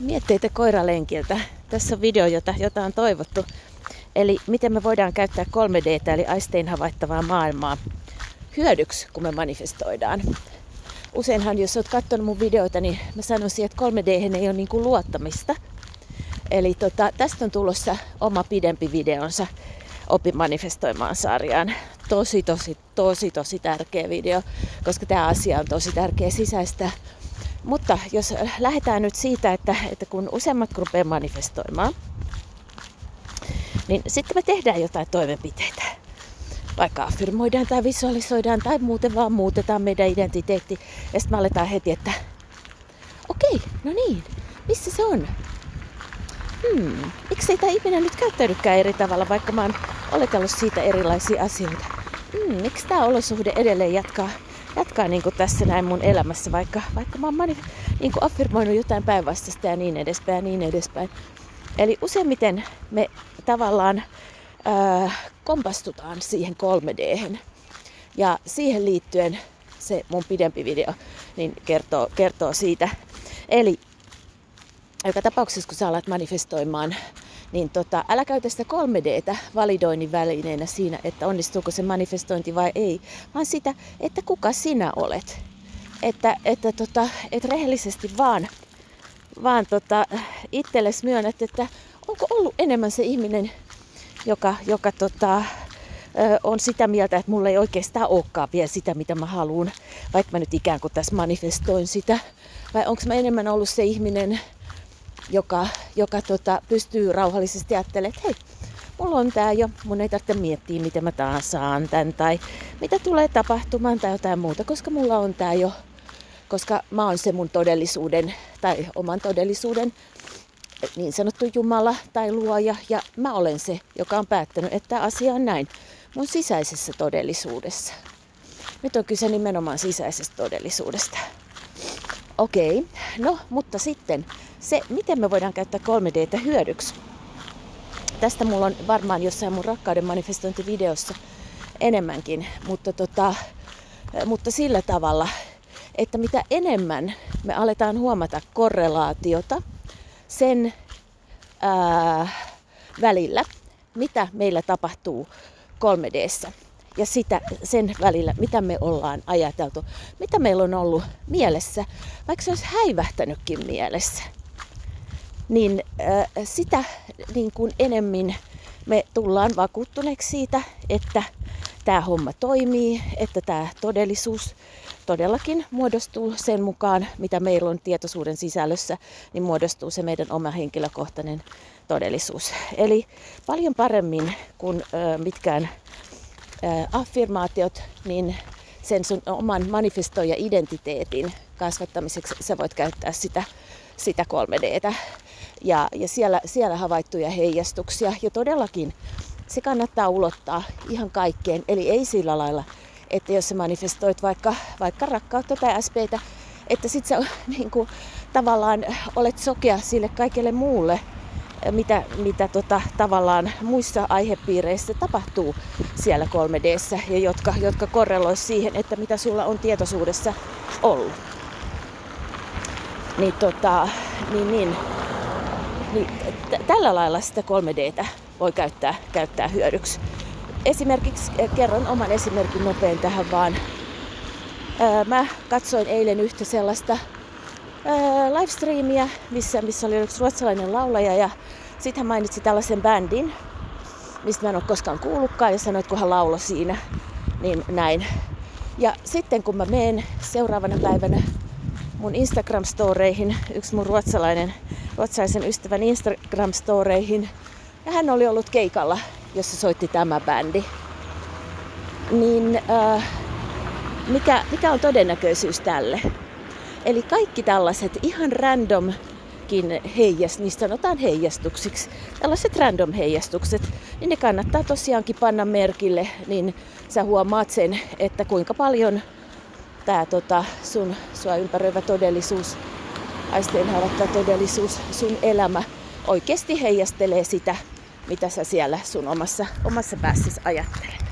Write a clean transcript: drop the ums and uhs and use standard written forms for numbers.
Mietteitä koiralenkiltä. Tässä on video, jota on toivottu. Eli miten me voidaan käyttää 3D:tä eli aistein havaittavaa maailmaa hyödyksi, kun me manifestoidaan. Useinhan, jos olet katsonut mun videoita, niin mä sanoisin, että 3D:hen ei ole niin kuin luottamista. Eli tästä on tulossa oma pidempi videonsa Opi manifestoimaan -sarjaan. Tosi tärkeä video, koska tämä asia on tosi tärkeä sisäistää. Mutta jos lähdetään nyt siitä, että kun useammat rupeaa manifestoimaan, niin sitten me tehdään jotain toimenpiteitä. Vaikka affirmoidaan tai visualisoidaan tai muuten vaan muutetaan meidän identiteetti. Ja sitten me aletaan heti, että okei, no niin, missä se on? Miksi ei tämä ihminen nyt käyttäydykään eri tavalla, vaikka mä oon oletellut siitä erilaisia asioita? Miksi tämä olosuhde edelleen jatkaa niin kuin tässä näin mun elämässä, vaikka mä oon niin kuin affirmoinut jotain päinvastaista ja niin edespäin. Eli useimmiten me tavallaan kompastutaan siihen 3D:hen. Ja siihen liittyen se mun pidempi video niin kertoo siitä. Eli joka tapauksessa, kun sä alat manifestoimaan, niin älä käytä sitä 3D:tä validoinnin välineenä siinä, että onnistuuko se manifestointi vai ei, vaan sitä, että kuka sinä olet. Että rehellisesti vaan itsellesi myönnät, että onko ollut enemmän se ihminen, joka on sitä mieltä, että mulla ei oikeastaan olekaan vielä sitä, mitä mä haluan, vaikka mä nyt ikään kuin tässä manifestoin sitä. Vai onko mä enemmän ollut se ihminen, joka pystyy rauhallisesti ajattelemaan, että hei, mulla on tää jo, mun ei tarvitse miettiä, miten mä taas saan tän, tai mitä tulee tapahtumaan, tai jotain muuta, koska mulla on tää jo, koska mä oon se mun todellisuuden, tai oman todellisuuden, niin sanottu Jumala tai luoja, ja mä olen se, joka on päättänyt, että tämä asia on näin mun sisäisessä todellisuudessa. Nyt on kyse nimenomaan sisäisestä todellisuudesta. Okei, no mutta sitten se, miten me voidaan käyttää 3D:tä hyödyksi. Tästä mulla on varmaan jossain mun rakkauden manifestointivideossa enemmänkin, mutta sillä tavalla, että mitä enemmän me aletaan huomata korrelaatiota sen välillä, mitä meillä tapahtuu 3D:ssä ja sen välillä, mitä me ollaan ajateltu, mitä meillä on ollut mielessä, vaikka se olisi häivähtänytkin mielessä, niin sitä niin kuin enemmän me tullaan vakuuttuneeksi siitä, että tämä homma toimii, että tämä todellisuus todellakin muodostuu sen mukaan, mitä meillä on tietoisuuden sisällössä, niin muodostuu se meidän oma henkilökohtainen todellisuus. Eli paljon paremmin kuin mitkään affirmaatiot, niin sen sun oman manifestoija-identiteetin kasvattamiseksi sä voit käyttää sitä 3D:tä. Ja siellä havaittuja heijastuksia. Ja todellakin se kannattaa ulottaa ihan kaikkeen. Eli ei sillä lailla, että jos sä manifestoit vaikka rakkautta tai SP:tä, että sit sä niin kuin, tavallaan olet sokea sille kaikelle muulle, mitä tavallaan muissa aihepiireissä tapahtuu siellä 3D:ssä ja jotka korrelois siihen, että mitä sulla on tietoisuudessa ollut. Tällä lailla sitä 3D:tä voi käyttää hyödyksi. Esimerkiksi kerron oman esimerkin nopein tähän vaan. Mä katsoin eilen yhtä sellaista livestreamia, missä oli yksi ruotsalainen laulaja ja sitten hän mainitsi tällaisen bändin, mistä mä en ole koskaan kuullutkaan ja sanoi, että kun hän lauloi siinä, niin näin. Ja sitten kun mä menen seuraavana päivänä mun Instagram-storeihin, yksi mun ruotsalaisen ystävän Instagram-storeihin, ja hän oli ollut keikalla, jossa soitti tämä bändi. Niin mikä on todennäköisyys tälle? Eli kaikki tällaiset ihan randomkin niistä sanotaan heijastuksiksi, tällaiset random heijastukset, niin ne kannattaa tosiaankin panna merkille, niin sä huomaat sen, että kuinka paljon tää sua ympäröivä todellisuus, aisteen havaittava todellisuus, sun elämä oikeasti heijastelee sitä, mitä sä siellä sun omassa päässäsi ajattelet.